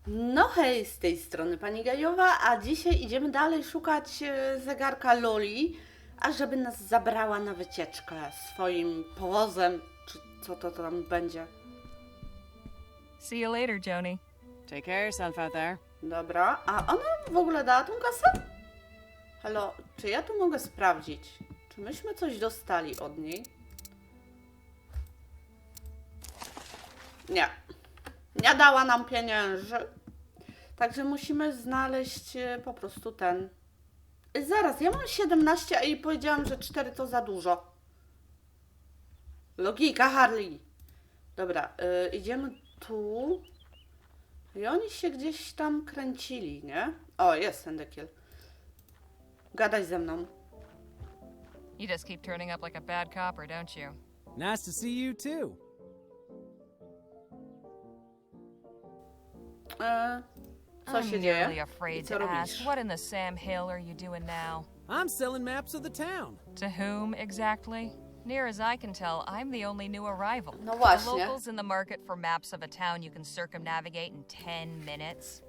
No hej, z tej strony pani Gajowa, a dzisiaj idziemy dalej szukać zegarka Loli, ażeby nas zabrała na wycieczkę swoim powozem, czy co to tam będzie. See you later, Joni. Take care of yourself out there. Dobra, a ona w ogóle dała tą kasę? Halo, czy ja tu mogę sprawdzić? Czy myśmy coś dostali od niej? Nie. Nie dała nam pieniędzy. Także musimy znaleźć po prostu ten. Zaraz, ja mam 17, a jej powiedziałam, że 4 to za dużo. Logika, Harley. Dobra, idziemy tu. I oni się gdzieś tam kręcili, nie? O, jest Sendekiel. Gadaj ze mną. You just keep turning up like a bad copper, don't you? Nice to see you too. Co się I'm dzieje? nearly I afraid co to ask, robisz? what in the Sam Hill are you doing now? I'm selling maps of the town. To whom exactly? Near as I can tell, I'm the only new arrival. No The właśnie. locals in the market for maps of a town you can circumnavigate in 10 minutes.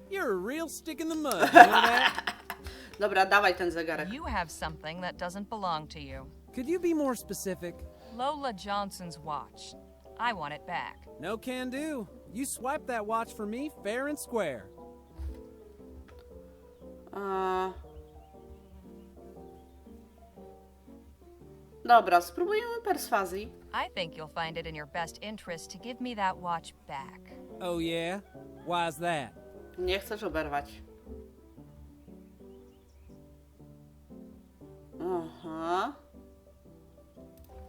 You're a real stick in the mud, you know that? Dobra, dawaj ten zegarek. You have something that doesn't belong to you. Could you be more specific? Lola Johnson's watch. I want it back. No can do. You swiped that watch for me fair and square. Dobra, spróbujemy perswazji. I think you'll find it in your best interest to give me that watch back. Oh yeah? Why's that? Nie chcesz oberwać. Aha.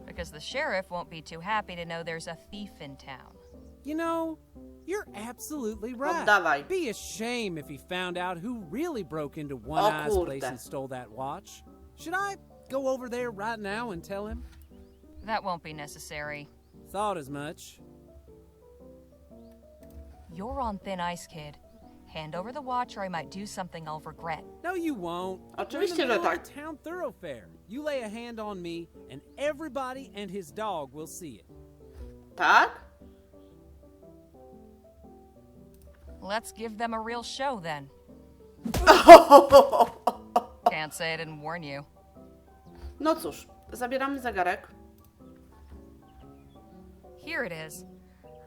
Because the sheriff won't be too happy to know there's a thief in town. You know, you're absolutely right. Oddawaj. Be a shame if he found out who really broke into One Eye's kurde. place and stole that watch. Should I go over there right now and tell him? That won't be necessary. Thought as much. You're on thin ice, kid. Hand over the watch or I might do something I'll regret. No, you won't. We're in the Oczywiście, że middle of tak. a town thoroughfare. You lay a hand on me, and everybody and his dog will see it. Tak? Let's give them a real show then. Can't say I didn't warn you. No cóż, zabieramy zegarek. Here it is.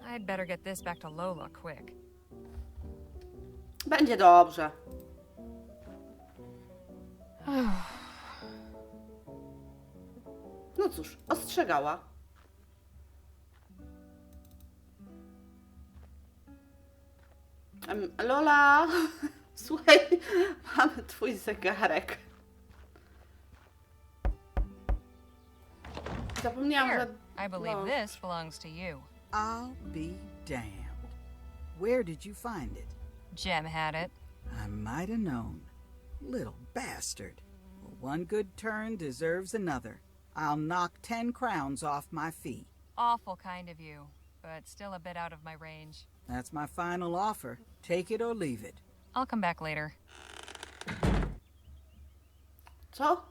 I'd better get this back to Lola quick. Będzie dobrze. No cóż, ostrzegała. Lola, słuchaj, mamy twój zegarek. Zapomniałam, Here, że... I believe no. this belongs to you. I'll be damned. Where did you find it? Jem had it. I might have known. Little bastard. Well, one good turn deserves another. I'll knock 10 crowns off my fee. Awful kind of you, but still a bit out of my range. That's my final offer. Take it or leave it. I'll come back later. Co?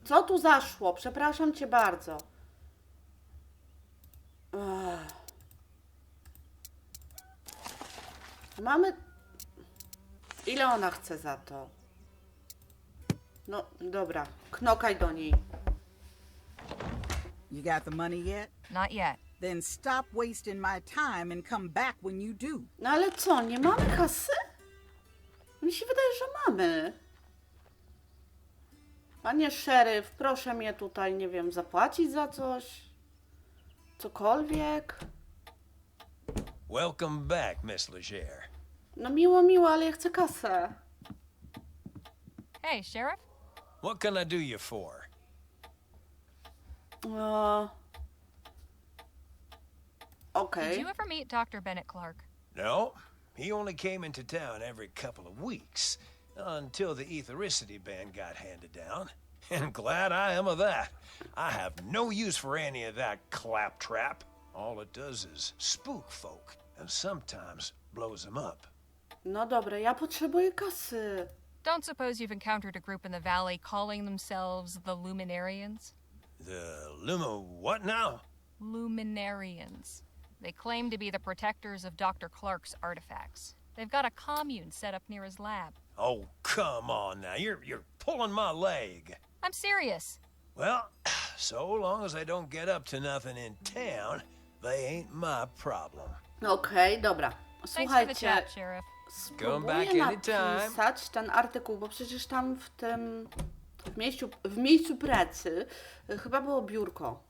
Co tu zaszło? Przepraszam cię bardzo. Ech. Mamy... Ile ona chce za to? No, dobra. Knokaj do niej. You got the money yet? Not yet. Then stop wasting my time and come back when you do. No ale co, nie mamy kasy? Mi się wydaje, że mamy. Panie szeryf, proszę mnie tutaj, nie wiem, zapłacić za coś. Cokolwiek. Welcome back, Miss Legere. No miło, miło, ale ja chcę kasę. Hey, Sheriff? What can I do you for? Okej. Did you ever meet Dr. Bennett Clark? No, he only came into town every couple of weeks until the ethericity ban got handed down. And glad I am of that. I have no use for any of that claptrap. All it does is spook folk and sometimes blows them up. No dobra, ja potrzebuję kasy. Don't suppose you've encountered a group in the valley calling themselves the Luminarians? The limo what now? Luminarians. They claim to be the protectors of Dr. Clark's artifacts. They've got a commune set up near his lab. Oh, come on now. You're pulling my leg. I'm serious. Well, so long as I don't get up to nothing in town, they ain't my problem. Okej, dobra. Thanks for the Słuchajcie, chat, Sheriff. Come back spróbuję anytime. napisać ten artykuł, bo przecież tam w miejscu pracy chyba było biurko.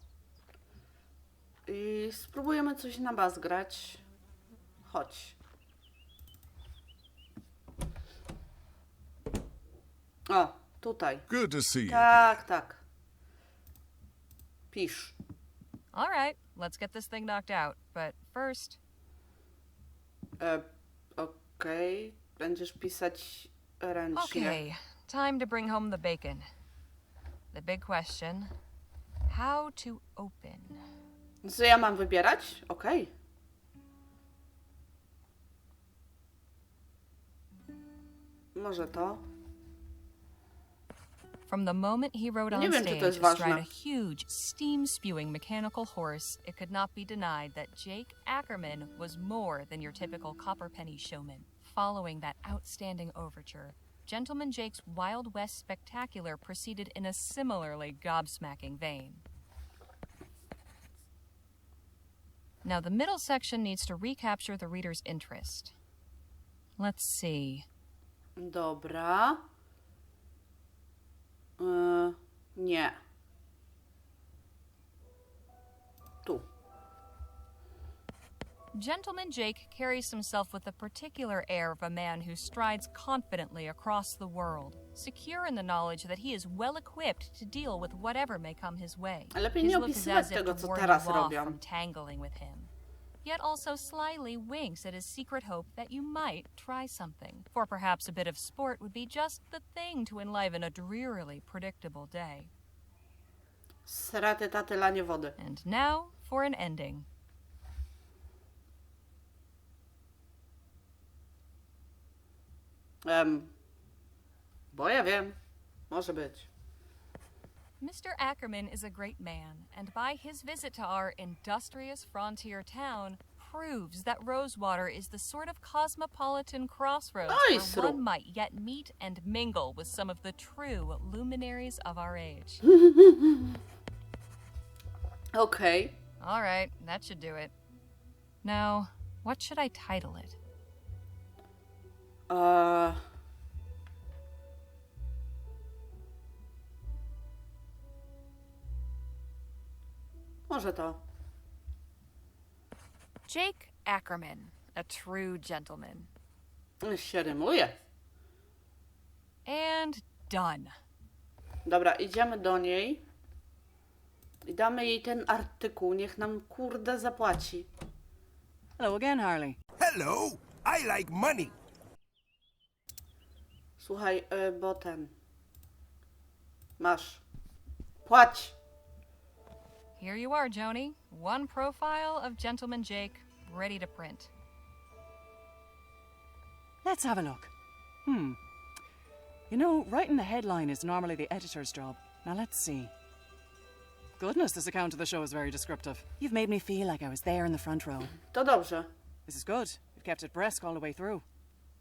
I spróbujemy coś na bas grać. Chodź. O, tutaj. Good to see you. Tak, tak. Pisz. All right, let's get this thing knocked out. But first, Okej. Będziesz pisać ręcznie. okay, time to bring home the bacon. The big question, how to open? Co ja mam wybierać? Okej. Może to. From the moment he rode on Nie wiem, czy stage to jest astride ważne. a huge, steam-spewing mechanical horse, it could not be denied that Jake Ackerman was more than your typical copperpenny showman. Following that outstanding overture, Gentleman Jake's Wild West Spectacular proceeded in a similarly gobsmacking vein. Now, the middle section needs to recapture the reader's interest. Let's see. Dobra. Nie. Tu. Gentleman Jake carries himself with the particular air of a man who strides confidently across the world, secure in the knowledge that he is well equipped to deal with whatever may come his way. Lepiej His nie look is opisywać as if tego, to co warn teraz you off robią. from tangling with him, yet also slyly winks at his secret hope that you might try something. For perhaps a bit of sport would be just the thing to enliven a drearily predictable day. Sraty taty lanie wody. And now for an ending. Bo ja wiem. Może być. Mr. Ackerman is a great man, and by his visit to our industrious frontier town, proves that Rosewater is the sort of cosmopolitan crossroads where Nice. one might yet meet and mingle with some of the true luminaries of our age. Okej. All right, that should do it. Now, what should I title it? Może to. Jake Ackerman, a true gentleman. Się rymuje. And done. Dobra, idziemy do niej. I damy jej ten artykuł. Niech nam kurde zapłaci. Hello again, Harley. Hello, I like money. Słuchaj, bo ten. Masz. Płać. Here you are, Joni. One profile of Gentleman Jake, ready to print. Let's have a look. You know, writing the headline is normally the editor's job. Now let's see. Goodness, this account of the show is very descriptive. You've made me feel like I was there in the front row. To dobrze. This is good. You've kept it brisk all the way through.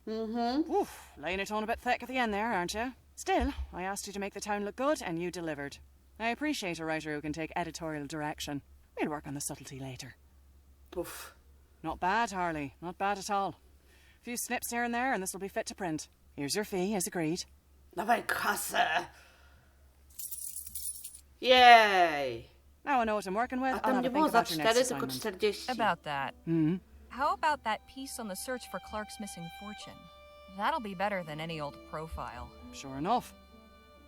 Oof, laying it on a bit thick at the end there, aren't you? Still, I asked you to make the town look good, and you delivered. I appreciate a writer who can take editorial direction. We'll work on the subtlety later. Uff. Not bad, Harley. Not bad at all. A few snips here and there, and this will be fit to print. Here's your fee, as agreed. Dawaj kasę. Jej. Now I know what I'm working with. A I'll tam have nie a było think za about your next 4, tylko assignment. 40. About that, Hmm? how about that piece on the search for Clark's missing fortune? That'll be better than any old profile. Sure enough.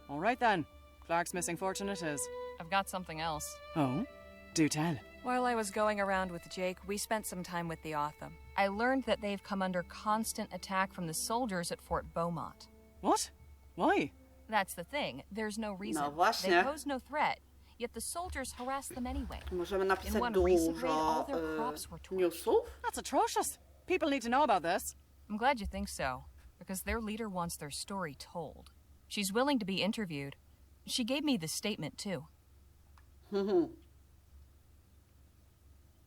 All right then. Clark's missing fortune it is. I've got something else. Oh? Do tell. While I was going around with Jake, we spent some time with the Otham. I learned that they've come under constant attack from the soldiers at Fort Beaumont. What? Why? That's the thing. There's no reason. No właśnie. They pose no threat, yet the soldiers harass them anyway. Możemy napisać In one recent raid, all dużo their crops were torched. newsów. That's atrocious. People need to know about this. I'm glad you think so, because their leader wants their story told. She's willing to be interviewed. She gave me the statement, too.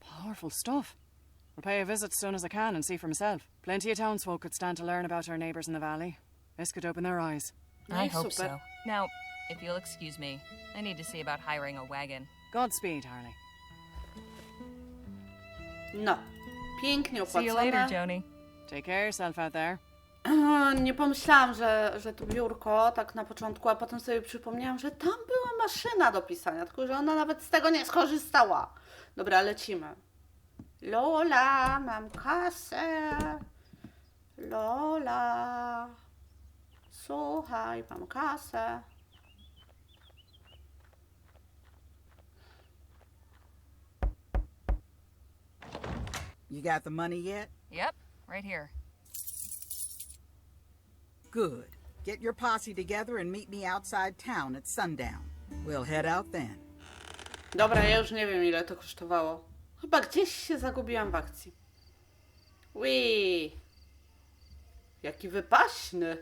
Powerful stuff. I'll pay a visit as soon as I can and see for myself. Plenty of townsfolk could stand to learn about our neighbours in the valley. This could open their eyes. I Niej, hope super. so. Now, if you'll excuse me, I need to see about hiring a wagon. Godspeed, Harley. No. Pięknie See you later, opłacone. Joni. Take care of yourself out there. Nie pomyślałam, że to biurko tak na początku, a potem sobie przypomniałam, że tam była maszyna do pisania, tylko że ona nawet z tego nie skorzystała. Dobra, lecimy. Lola, mam kasę. Lola. Słuchaj, mam kasę. You got the money yet? Yep, right here. Good. Get your posse together and meet me outside town at sundown. We'll head out then. Dobra, ja już nie wiem, ile to kosztowało. Chyba gdzieś się zagubiłam w akcji. Ui. Jaki wypaśny.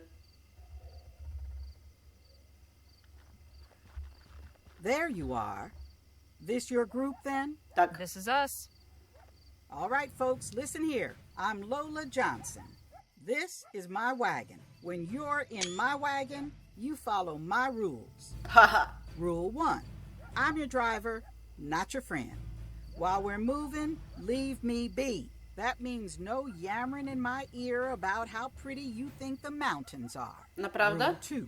There you are. This your group then? Tak. This is us. All right, folks, listen here. I'm Lola Johnson. This is my wagon. When you're in my wagon, you follow my rules. Haha. Rule 1. I'm your driver, not your friend. While we're moving, leave me be. That means no yammering in my ear about how pretty you think the mountains are. Naprawdę? Rule 2.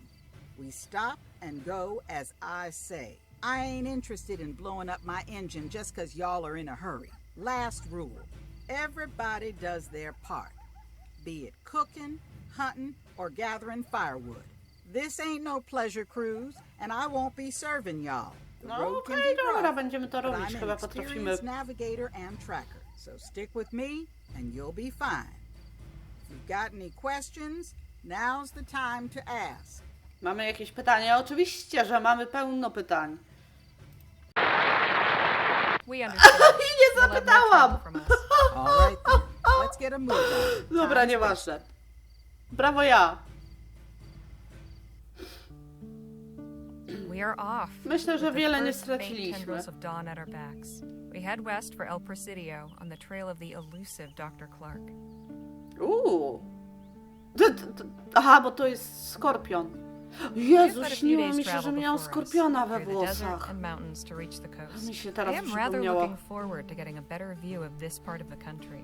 We stop and go as I say. I ain't interested in blowing up my engine just 'cause y'all are in a hurry. Last rule. Everybody does their part. Be it cooking, hunting, or gathering firewood. This ain't no pleasure cruise, and I won't be serving y'all. The No road can okej, be dobra, rough, będziemy to but robić, I'm an chyba potrafimy. experienced navigator and tracker, so stick with me and you'll be fine. If you've got any questions, now's the time to ask. Mamy jakieś pytania? Oczywiście, że mamy pełno pytań. We understand. I nie You'll have no zapytałam! trouble from us. All right then, let's get a move on. Dobra, Time's nieważne. Brawo ja. We are off. Myślę, że with the wiele nie first faint straciliśmy. tendrils of dawn at our backs. We head west for El Presidio on the trail of the elusive Dr. Clark. Aha, bo to jest skorpion. We've Jezu, got a few śniło days mi się, że travel miałam before us, skorpiona we through the desert włosach. and mountains to reach the coast. Mi się I teraz am rather przypomniało. looking forward to getting a better view of this part of the country.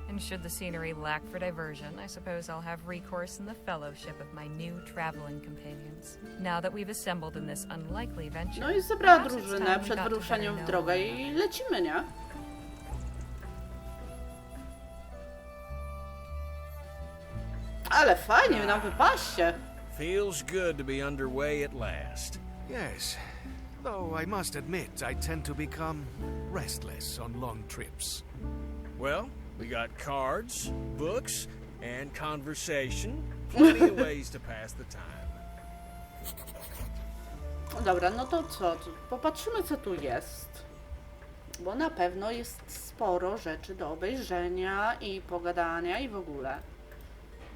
And should the scenery lack for diversion, I suppose I'll have recourse in the fellowship of my new traveling companions. Now that we've assembled in this unlikely venture, No i zebrała perhaps it's drużynę time we przed got to wyruszeniem better w know drogę one i another. lecimy, nie? Ale fajnie, na wypaście. Feels good to be underway at last. Yes. Though I must admit, I tend to become restless on long trips. Well, we got cards, books, and conversation. Plenty of ways to pass the time. Dobra, no to co? Popatrzymy, co tu jest. Bo na pewno jest sporo rzeczy do obejrzenia i pogadania i w ogóle.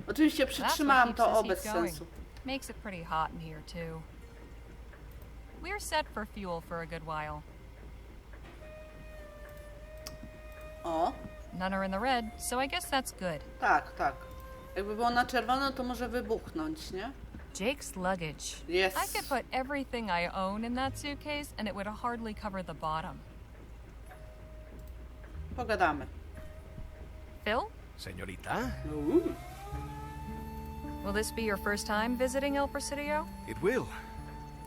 Oczywiście That's what przytrzymałam keeps to this o bez heat going. sensu. Makes it pretty hot in here too. We're set for fuel for a good while. O, None are in the red, so I guess that's good. tak, tak. Jakby było na czerwono, to może wybuchnąć, nie? Jake's luggage. Yes. I could put everything I own in that suitcase and it would hardly cover the bottom. Pogadamy. Phil, Señorita? will this be your first time visiting El Presidio? It will.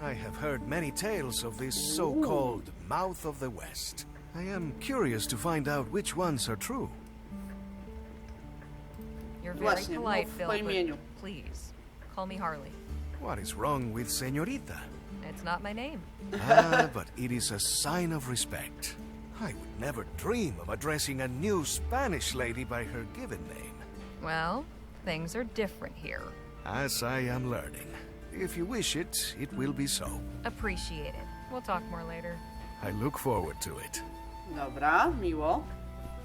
I have heard many tales of this so-called Mouth of the West. I am curious to find out which ones are true. You're very Właśnie, polite, mów Phil, po imieniu. but please, call me Harley. What is wrong with Señorita? It's not my name. But it is a sign of respect. I would never dream of addressing a new Spanish lady by her given name. Well, things are different here. As I am learning. If you wish it, it will be so. Appreciate it. We'll talk more later. I look forward to it. Dobra, miło.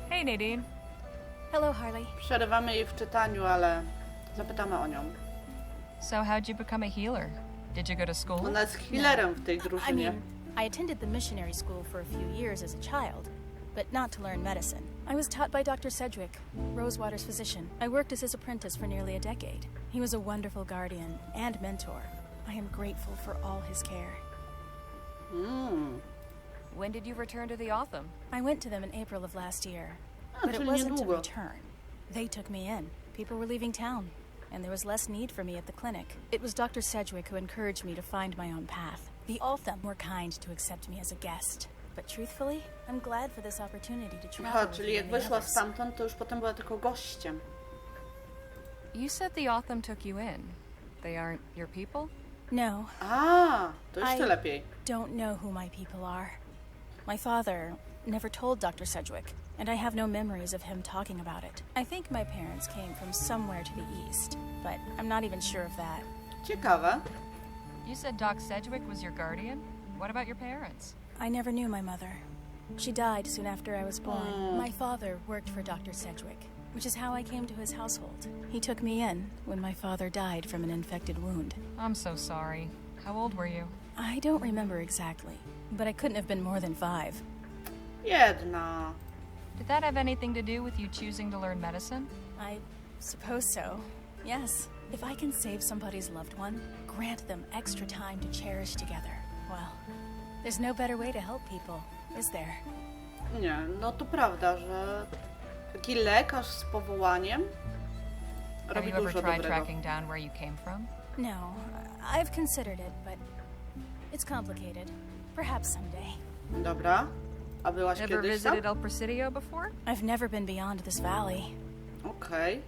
Hey, Nadine. Hello, Harley. Przerywamy jej w czytaniu, ale zapytamy o nią. So how'd you become a healer? Did you go to school? Ona jest healerem w tej I drużynie. mean, I attended the missionary school for a few years as a child, but not to learn medicine. I was taught by Dr. Sedgwick, Rosewater's physician. I worked as his apprentice for nearly a decade. He was a wonderful guardian and mentor. I am grateful for all his care. When did you return to the Otham? I went to them in April of last year, Ah, but it czyli wasn't a niedługo. return. They took me in. People were leaving town, and there was less need for me at the clinic. It was Dr. Sedgwick who encouraged me to find my own path. The Otham were kind to accept me as a guest. But truthfully, I'm glad for this opportunity to travel Aha, with czyli you jak and the wyszła others. stamtąd, to już potem była tylko gościem. You said the Otham took you in. They aren't your people? No, A, to jeszcze I- lepiej. don't know who my people are. My father never told Dr. Sedgwick, and I have no memories of him talking about it. I think my parents came from somewhere to the east, but I'm not even sure of that. Ciekawe. You said Doc Sedgwick was your guardian? What about your parents? I never knew my mother. She died soon after I was born. My father worked for Dr. Sedgwick, which is how I came to his household. He took me in when my father died from an infected wound. I'm so sorry. How old were you? I don't remember exactly, but I couldn't have been more than 5. Jedna. Did that have anything to do with you choosing to learn medicine? I suppose so. Yes. If I can save somebody's loved one, grant them extra time to cherish together, well, there's no better way to help people, is there? Nie, no to prawda, że taki lekarz z powołaniem Have robi you ever dużo tried dobrego. tracking down where you came from? No, I've considered it, but it's complicated. Perhaps someday. Dobra. A byłaś Ever kiedyś tam? visited El Presidio before? I've never been beyond this valley. Okej.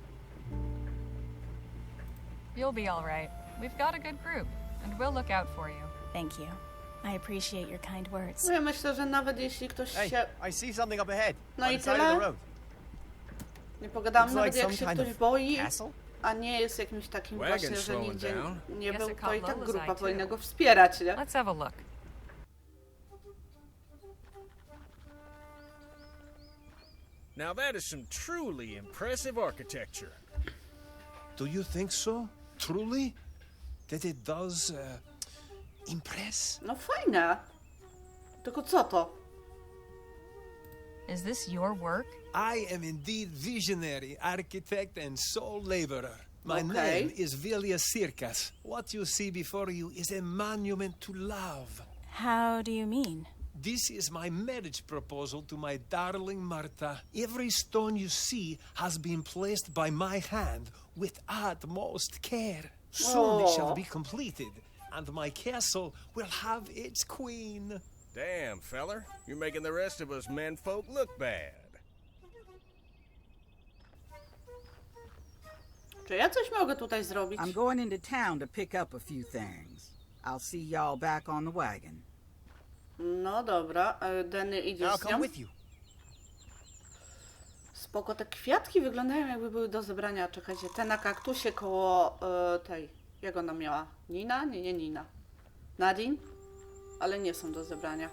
You'll be all right. We've got a good group, and we'll look out for you. Thank you. I appreciate your kind words. No ja myślę, że nawet jeśli ktoś Hey, się... I see something up ahead. No by i the side of tyle? the road. Nie pogadamy Looks nawet like jak some się kind ktoś of boi, castle? a nie jest jakimś takim Wagon właśnie, że slowing nigdzie down. nie Guess był, it to i caught tak Lola's grupa eye, powinna too. go wspierać, nie? Let's have a look. Now that is some truly impressive architecture. Do you think so? Truly? That it does impress? No fajne. Tylko co to? Is this your work? I am indeed visionary, architect, and sole laborer. My Okay. name is Vilius Circus. What you see before you is a monument to love. How do you mean? This is my marriage proposal to my darling Martha. Every stone you see has been placed by my hand with utmost care. Soon it shall Oh. be completed, and my castle will have its queen. Damn, feller. You're making the rest of us menfolk look bad. Czy ja coś mogę tutaj zrobić? I'm going into town to pick up a few things. I'll see y'all back on the wagon. No dobra, Denny idzie I'll z come nią. with you. Spoko, te kwiatki wyglądają jakby były do zebrania. Czekajcie, te na kaktusie koło tej, jak ona miała? Nina? Nie Nina. Nadine? Ale nie są do zebrania.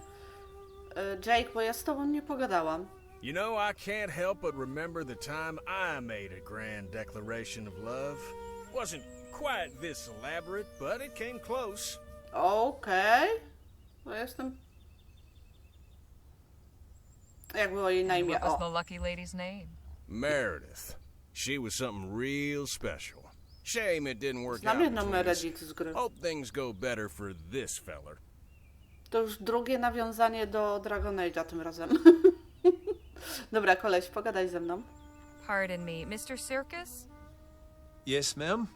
Jake, bo ja z tobą nie pogadałam. You know, I can't help but remember the time I made a grand declaration of love. Wasn't quite this elaborate, but it came close. Okej. To jestem... Jak było jej na imię? What was O. the lucky lady's name? Meredith. She was something real special. Shame it didn't work Znam out jedną between us. Meredith z gry. Hope things go better for this feller. To już drugie nawiązanie do Dragon Age'a tym razem. Dobra, koleś, pogadaj ze mną. Pardon me, Mr. Circus? Yes, ma'am?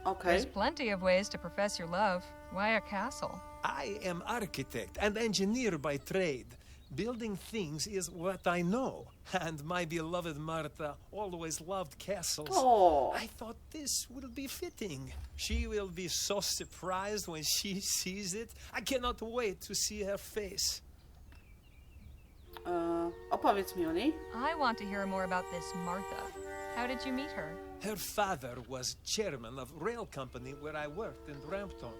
Okej. There's plenty of ways to profess your love. Why a castle? I am architect and engineer by trade. Building things is what I know. And my beloved Martha always loved castles. O. I thought this will be fitting. She will be so surprised when she sees it. I cannot wait to see her face. Opowiedz mi o niej. I want to hear more about this Martha. How did you meet her? Her father was chairman of rail company where I worked in Brampton.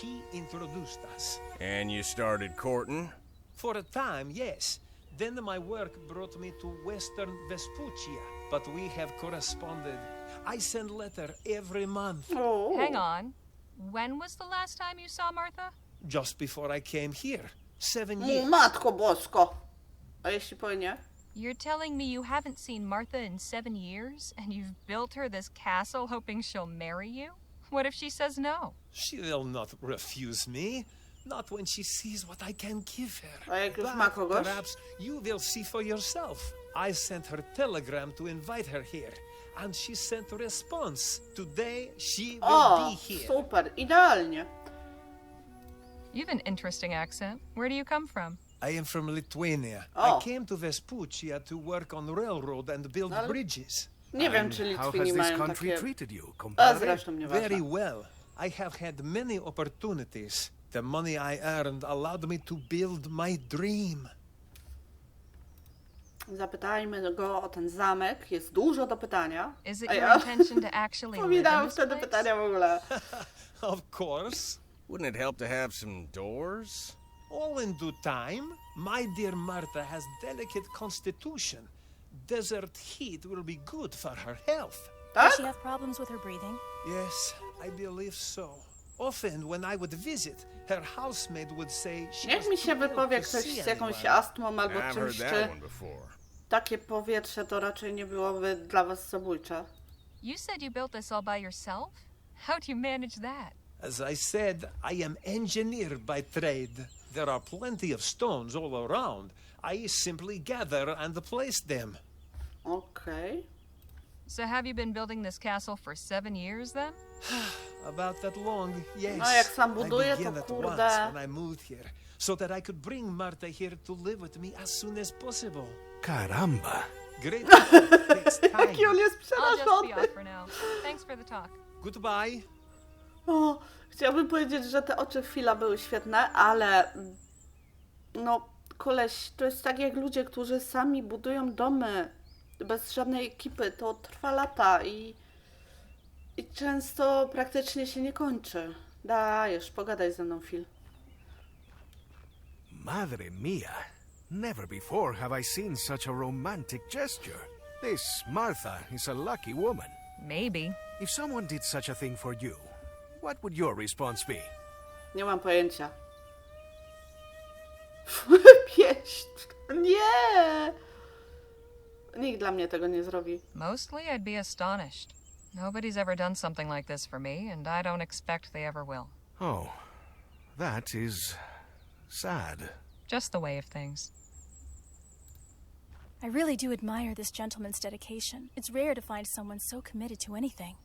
He introduced us. And you started courting? For a time, yes. Then my work brought me to Western Vespuccia, but we have corresponded. I send letter every month. O. Hang on. When was the last time you saw Martha? just before I came here. 7 years. Matko bosko. A jeśli powie nie? You're telling me you haven't seen Martha in 7 years, and you've built her this castle hoping she'll marry you? What if she says no? She will not refuse me. Not when she sees what I can give her. A jak już ma But kogoś? perhaps you will see for yourself. I sent her telegram to invite her here, and she sent a response. Today she will O, be here. super, idealnie. You have an interesting accent. Where do you come from? I am from Lithuania. Oh. I came to Vespuccia to work on railroad and build Ale- bridges. Nie wiem, And czy how has Litwini this mają country takie... treated you, A compadre? zresztą nieważne. Very well. I have had many opportunities. The money I earned allowed me to build my dream. Zapytajmy go o ten zamek. Jest dużo do pytania. Is it A your ja intention to actually live in pominąłem this wtedy place? pytania w ogóle. Of course. Wouldn't it help to have some doors? All in due time. My dear Martha has delicate constitution. Desert heat will be good for her health. Does Tak? she have problems with her breathing? Yes, I believe so. Often when I would visit, her housemaid would say she Niech was mi too się ill wypowie to ktoś see z jakąś anyone. astmą albo I've heard czymś, that czy one before. takie powietrze to raczej nie byłoby dla was zabójcze. You said you built this all by yourself? How do you manage that? As I said, I am engineer by trade. There are plenty of stones all around. I simply gather and place them. Okej. So have you been building this castle for 7 years then? About that long, yes. No, jak sam I buduje, to began at kurde. once when I moved here, so that I could bring Martha here to live with me as soon as possible. Caramba. Great work takes Jaki on time. jest I'll just be przerażony. off for now. Thanks for the talk. Goodbye. O, chciałabym powiedzieć, że te oczy Phila były świetne, ale no, koleś, to jest tak jak ludzie, którzy sami budują domy bez żadnej ekipy. To trwa lata i często praktycznie się nie kończy. Dajesz, pogadaj ze mną, Phil. Madre mia. Never before have I seen such a romantic gesture. This Martha is a lucky woman. Maybe. If someone did such a thing for you, what would your response be? Nie mam pojęcia. Pieść. Nie! Nikt dla mnie tego nie zrobi. Mostly I'd be astonished. Nobody's ever done something like this for me, and I don't expect they ever will. Oh, that is sad. Just the way of things. I really do admire this gentleman's dedication. It's rare to find someone so committed to anything.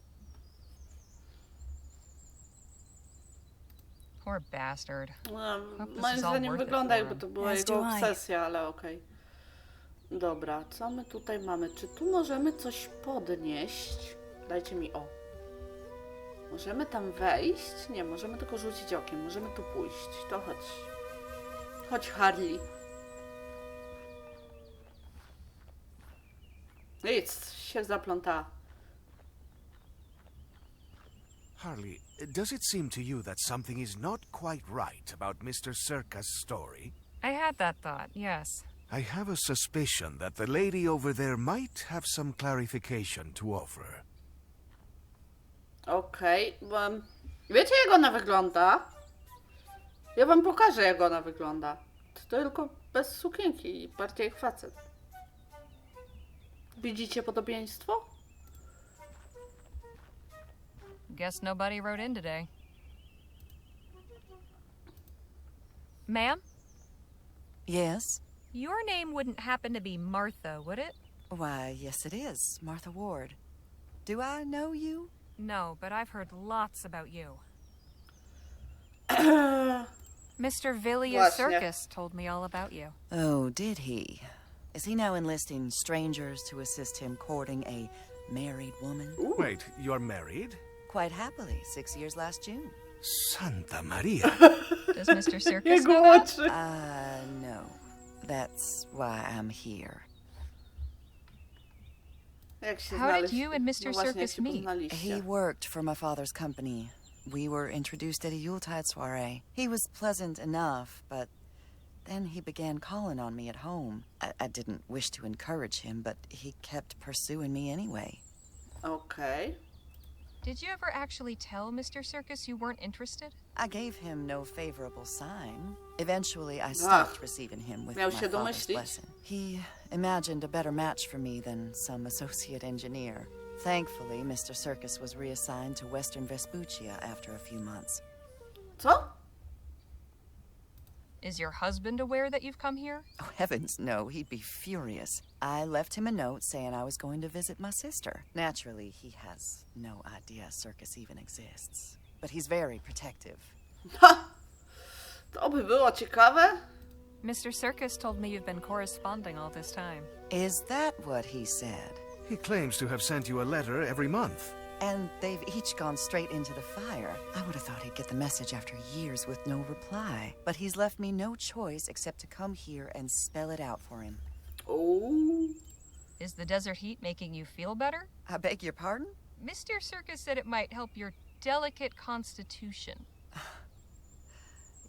Poor bastard. No, this moim is all zdaniem worth it wygląda for jakby him. to była As jego do I. obsesja, ale okej. Dobra, co my tutaj mamy? Czy tu możemy coś podnieść? Dajcie mi o. Możemy tam wejść? Nie, możemy tylko rzucić okiem. Możemy tu pójść. To chodź. Chodź, Harley. Nic, się zaplątała. Harley, does it seem to you that something is not quite right about Mr. Circa's story? I had that thought, yes. I have a suspicion that the lady over there might have some clarification to offer. Okej, wiecie jak ona wygląda? Ja wam pokażę jak ona wygląda. Tylko bez sukienki i bardziej jak facet. Widzicie podobieństwo? Guess nobody wrote in today. Ma'am, Yes? your name wouldn't happen to be Martha, would it? Why, yes it is. Martha Ward. Do I know you? No, but I've heard lots about you. Mr. Villiers Właśnie. Circus told me all about you. Oh, did he? Is he now enlisting strangers to assist him courting a married woman? Wait, you're married? Quite happily, 6 years last June. Santa Maria. Does Mr. Circus Jego know that? oczy. No. That's why I'm here. Jak się How did znaleźć- you and Mr. no właśnie, jak Circus się meet? poznaliście? He worked for my father's company. We were introduced at a Yuletide soiree. He was pleasant enough, but then he began calling on me at home. I didn't wish to encourage him, but he kept pursuing me anyway. Okej. Did you ever actually tell Mr. Circus you weren't interested? I gave him no favorable sign. Eventually, I stopped receiving him with my miał się father's domyślić. blessing. He imagined a better match for me than some associate engineer. Thankfully, Mr. Circus was reassigned to Western Vespuccia after a few months. Co? Is your husband aware that you've come here? Oh, heavens, no. He'd be furious. I left him a note saying I was going to visit my sister. Naturally, he has no idea Circus even exists. But he's very protective. Ha! To by było ciekawe. Mr. Circus told me you've been corresponding all this time. Is that what he said? He claims to have sent you a letter every month. And they've each gone straight into the fire. I would have thought he'd get the message after years with no reply. But he's left me no choice except to come here and spell it out for him. Oh. Is the desert heat making you feel better? I beg your pardon? Mr. Circus said it might help your delicate constitution.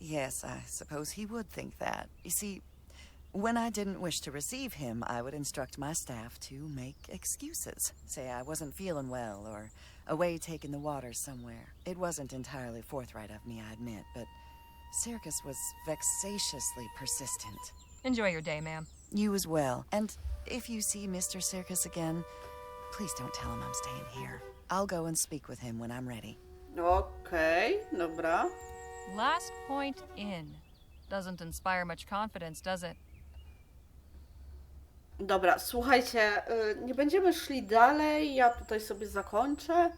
Yes, I suppose he would think that. You see, when I didn't wish to receive him, I would instruct my staff to make excuses. Say I wasn't feeling well, or away taking the water somewhere. It wasn't entirely forthright of me, I admit, but Circus was vexatiously persistent. Enjoy your day, ma'am. You as well. And if you see Mr. Circus again, please don't tell him I'm staying here. I'll go and speak with him when I'm ready. Okej, dobra. Last point in. Doesn't inspire much confidence, does it? Dobra, słuchajcie, nie będziemy szli dalej, ja tutaj sobie zakończę.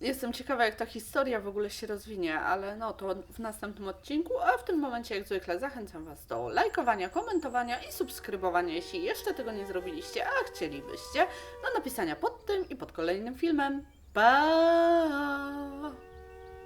Jestem ciekawa, jak ta historia w ogóle się rozwinie, ale no to w następnym odcinku, a w tym momencie jak zwykle zachęcam Was do lajkowania, komentowania i subskrybowania, jeśli jeszcze tego nie zrobiliście, a chcielibyście, do napisania pod tym i pod kolejnym filmem. Pa!